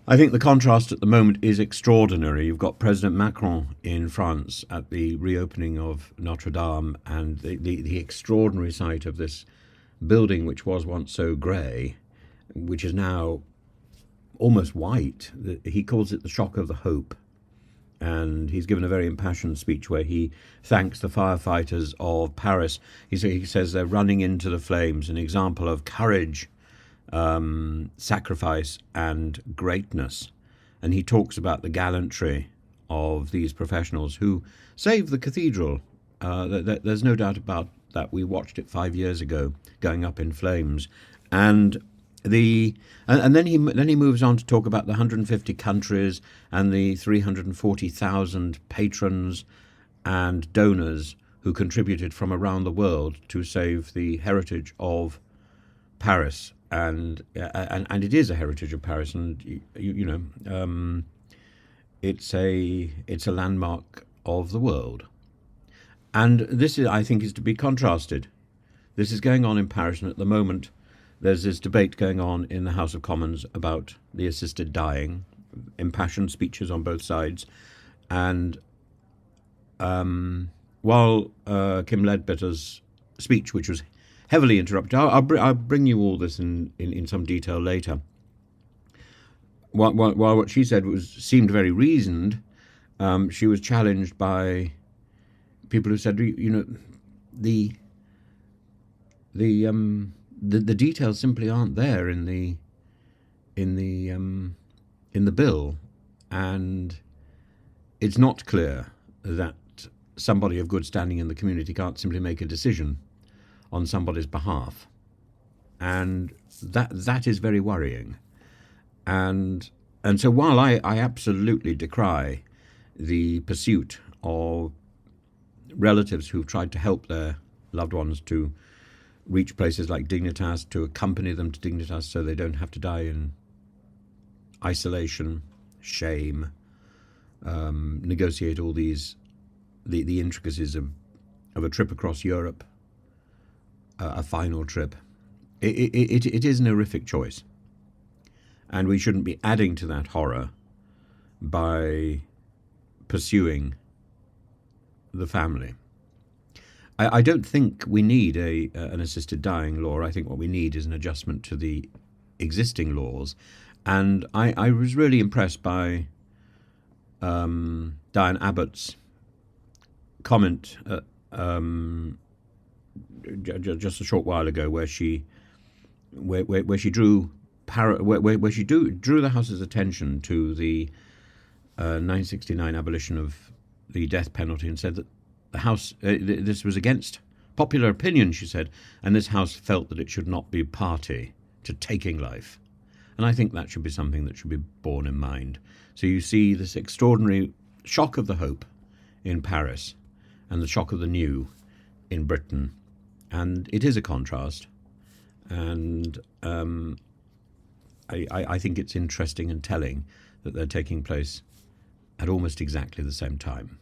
I think the contrast at the moment is extraordinary. You've got President Macron in France at the reopening of Notre Dame, and the extraordinary sight of this building, which was once so grey, which is now almost white. He calls it the shock of the hope. And he's given a very impassioned speech where he thanks the firefighters of Paris. He says they're running into the flames, an example of courage, sacrifice, and greatness. And he talks about the gallantry of these professionals who saved the cathedral. There's no doubt about that. We watched it 5 years ago going up in flames. And then he moves on to talk about the 150 countries and the 340,000 patrons and donors who contributed from around the world to save the heritage of Paris, and it is a heritage of Paris, and it's a landmark of the world, and this is, I think, is to be contrasted. This is going on in Paris, and at the moment there's this debate going on in the House of Commons about the assisted dying, impassioned speeches on both sides. And while Kim Ledbetter's speech, which was heavily interrupted, I'll bring you all this in some detail later. While what she said seemed very reasoned, she was challenged by people who said, the details simply aren't there in the bill, and it's not clear that somebody of good standing in the community can't simply make a decision on somebody's behalf, and that is very worrying. And so while I absolutely decry the pursuit of relatives who've tried to help their loved ones to reach places like Dignitas, to accompany them to Dignitas so they don't have to die in isolation, shame, negotiate all these the intricacies of a trip across Europe, a final trip. It is an horrific choice, and we shouldn't be adding to that horror by pursuing the family. I don't think we need an assisted dying law. I think what we need is an adjustment to the existing laws. And I was really impressed by Diane Abbott's comment just a short while ago, where she drew the House's attention to the 1969 abolition of the death penalty, and said that the House, this was against popular opinion, she said, and this House felt that it should not be party to taking life. And I think that should be something that should be borne in mind. So you see this extraordinary shock of the hope in Paris and the shock of the new in Britain. And it is a contrast. And I think it's interesting and telling that they're taking place at almost exactly the same time.